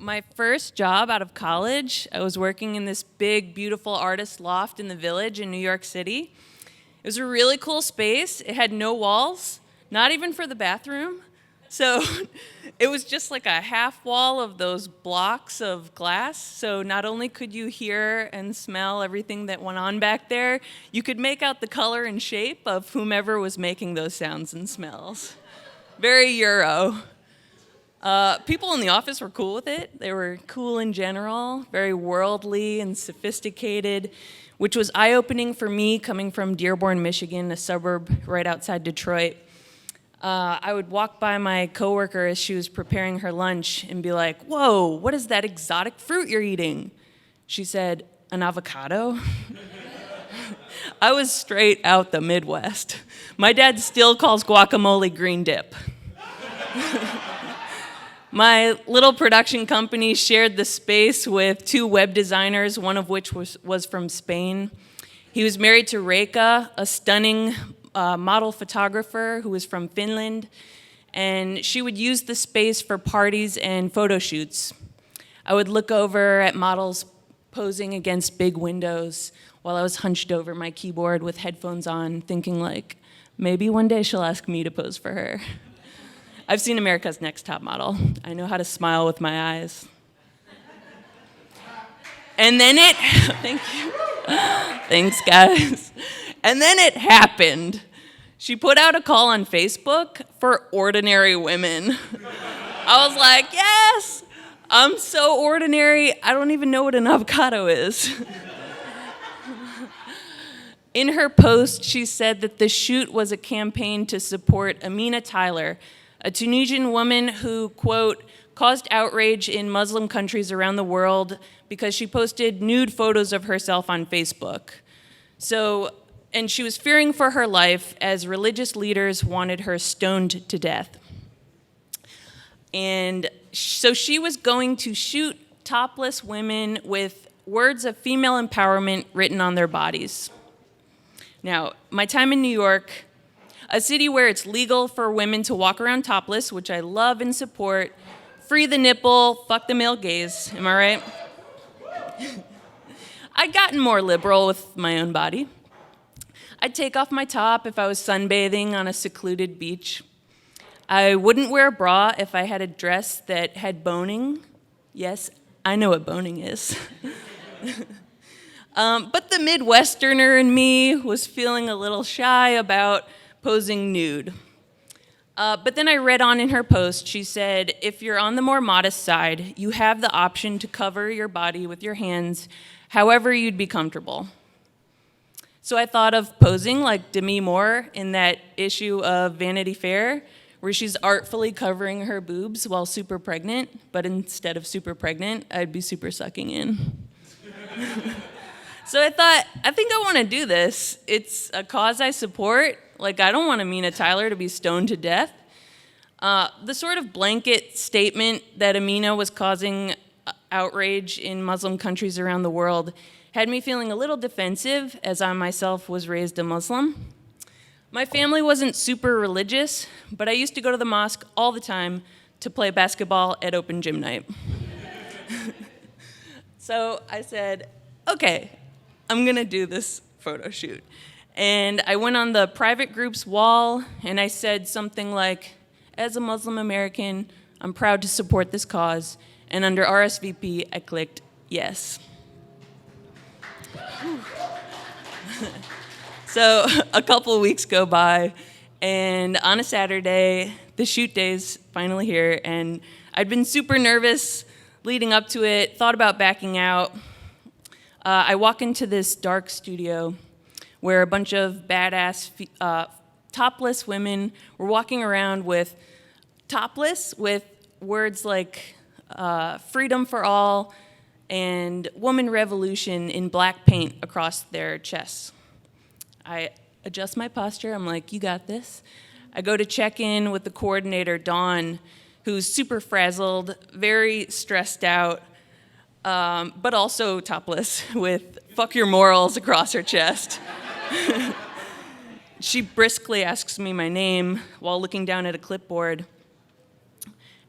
my first job out of college, I was working in this big, beautiful artist loft in the Village in New York City. It was a really cool space. It had no walls, not even for the bathroom. So it was just like a half wall of those blocks of glass. So not only could you hear and smell everything that went on back there, you could make out the color and shape of whomever was making those sounds and smells. Very Euro. People in the office were cool with it. They were cool in general, very worldly and sophisticated, which was eye-opening for me coming from Dearborn, Michigan, a suburb right outside Detroit. I would walk by my coworker as she was preparing her lunch and be like, "Whoa, what is that exotic fruit you're eating?" She said, "An avocado." I was straight out the Midwest. My dad still calls guacamole green dip. My little production company shared the space with two web designers, one of which was from Spain. He was married to Reika, a stunning model photographer who was from Finland, and she would use the space for parties and photo shoots. I would look over at models posing against big windows while I was hunched over my keyboard with headphones on, thinking like, maybe one day she'll ask me to pose for her. I've seen America's Next Top Model. I know how to smile with my eyes. And then thank you. Thanks, guys. And then it happened. She put out a call on Facebook for ordinary women. I was like, yes, I'm so ordinary, I don't even know what an avocado is. In her post, she said that the shoot was a campaign to support Amina Tyler, a Tunisian woman who, quote, caused outrage in Muslim countries around the world because she posted nude photos of herself on Facebook. And she was fearing for her life as religious leaders wanted her stoned to death. And so she was going to shoot topless women with words of female empowerment written on their bodies. Now, my time in New York, a city where it's legal for women to walk around topless, which I love and support, free the nipple, fuck the male gaze, am I right? I'd gotten more liberal with my own body. I'd take off my top if I was sunbathing on a secluded beach. I wouldn't wear a bra if I had a dress that had boning. Yes, I know what boning is. But the Midwesterner in me was feeling a little shy about posing nude. But then I read on in her post, she said, if you're on the more modest side, you have the option to cover your body with your hands however you'd be comfortable. So I thought of posing like Demi Moore in that issue of Vanity Fair, where she's artfully covering her boobs while super pregnant, but instead of super pregnant, I'd be super sucking in. So I thought, I think I want to do this. It's a cause I support. Like, I don't want Amina Tyler to be stoned to death. The sort of blanket statement that Amina was causing outrage in Muslim countries around the world had me feeling a little defensive, as I myself was raised a Muslim. My family wasn't super religious, but I used to go to the mosque all the time to play basketball at open gym night. So I said, okay, I'm gonna do this photo shoot. And I went on the private group's wall and I said something like, as a Muslim American, I'm proud to support this cause. And under RSVP, I clicked yes. So a couple of weeks go by, and on a Saturday, the shoot day's finally here, and I'd been super nervous leading up to it, thought about backing out. I walk into this dark studio where a bunch of badass topless women were walking around with topless with words like freedom for all and woman revolution in black paint across their chests. I adjust my posture. I'm like, you got this. I go to check in with the coordinator, Dawn, who's super frazzled, very stressed out, but also topless with fuck your morals across her chest. She briskly asks me my name while looking down at a clipboard.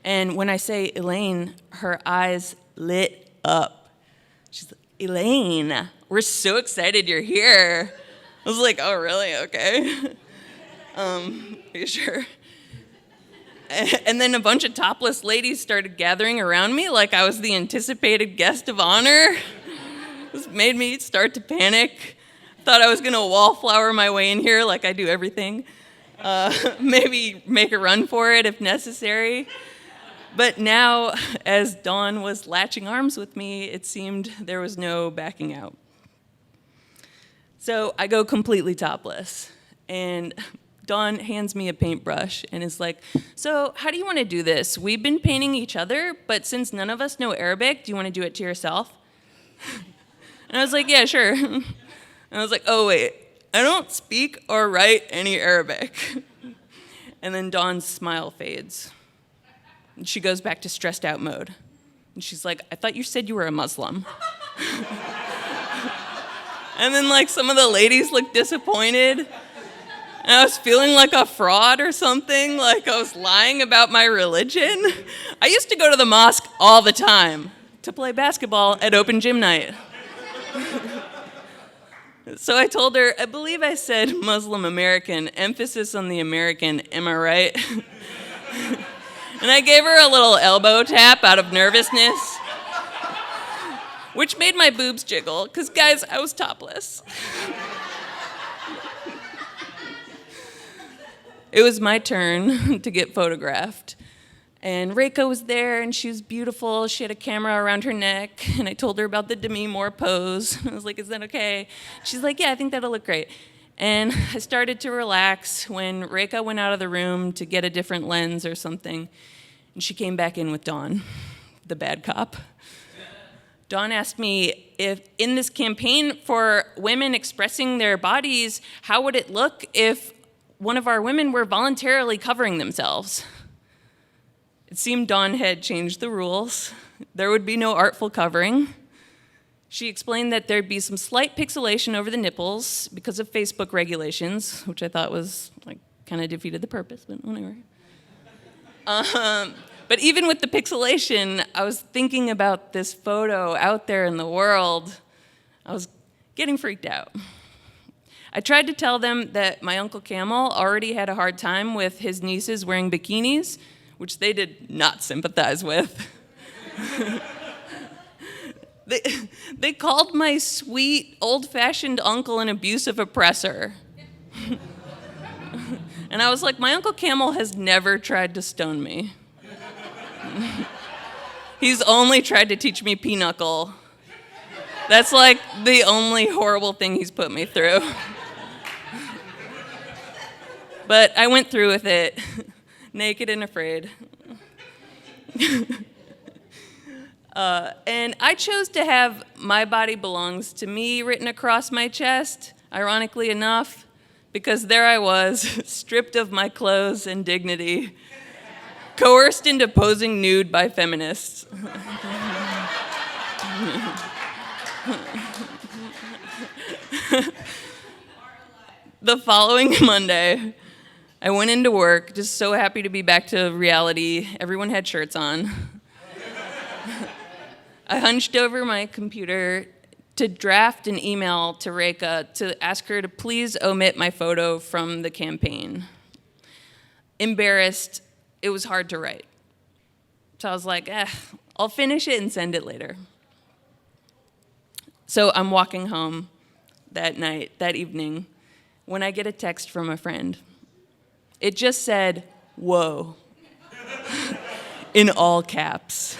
And when I say Elaine, her eyes lit up. She's like, Elaine, we're so excited you're here. I was like, oh, really? Okay. Are you sure? And then a bunch of topless ladies started gathering around me like I was the anticipated guest of honor. This made me start to panic. Thought I was going to wallflower my way in here like I do everything. Maybe make a run for it if necessary. But now, as Dawn was latching arms with me, it seemed there was no backing out. So I go completely topless, and Dawn hands me a paintbrush and is like, so how do you want to do this? We've been painting each other, but since none of us know Arabic, do you want to do it to yourself? And I was like, yeah, sure. And I was like, oh, wait, I don't speak or write any Arabic. And then Dawn's smile fades. And she goes back to stressed out mode. And she's like, I thought you said you were a Muslim. And then like some of the ladies looked disappointed. And I was feeling like a fraud or something, like I was lying about my religion. I used to go to the mosque all the time to play basketball at open gym night. So I told her, I believe I said Muslim American, emphasis on the American, am I right? And I gave her a little elbow tap out of nervousness, which made my boobs jiggle, because guys, I was topless. It was my turn to get photographed. And Reika was there, and she was beautiful. She had a camera around her neck, and I told her about the Demi Moore pose. I was like, is that okay? She's like, yeah, I think that'll look great. And I started to relax when Reika went out of the room to get a different lens or something, and she came back in with Dawn, the bad cop. Dawn asked me if in this campaign for women expressing their bodies, how would it look if one of our women were voluntarily covering themselves? It seemed Dawn had changed the rules. There would be no artful covering. She explained that there'd be some slight pixelation over the nipples because of Facebook regulations, which I thought was like kind of defeated the purpose, but whatever. But even with the pixelation, I was thinking about this photo out there in the world. I was getting freaked out. I tried to tell them that my Uncle Camel already had a hard time with his nieces wearing bikinis, which they did not sympathize with. They called my sweet, old-fashioned uncle an abusive oppressor. And I was like, my Uncle Camel has never tried to stone me. He's only tried to teach me pinochle. That's like the only horrible thing he's put me through. But I went through with it, naked and afraid. And I chose to have "My body belongs to me" written across my chest, ironically enough, because there I was, stripped of my clothes and dignity, coerced into posing nude by feminists. The following Monday, I went into work, just so happy to be back to reality. Everyone had shirts on. I hunched over my computer to draft an email to Reika to ask her to please omit my photo from the campaign. Embarrassed, it was hard to write. So I was like, I'll finish it and send it later. So I'm walking home that evening, when I get a text from a friend. It just said, "Whoa," in all caps.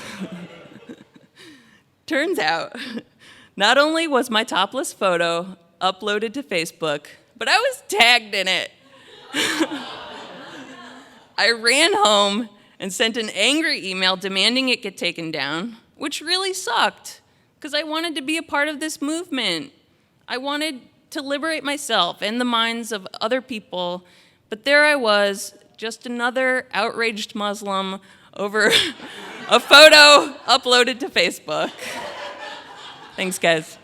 Turns out, not only was my topless photo uploaded to Facebook, but I was tagged in it. I ran home and sent an angry email demanding it get taken down, which really sucked, because I wanted to be a part of this movement. I wanted to liberate myself and the minds of other people, but there I was, just another outraged Muslim over a photo uploaded to Facebook. Thanks, guys.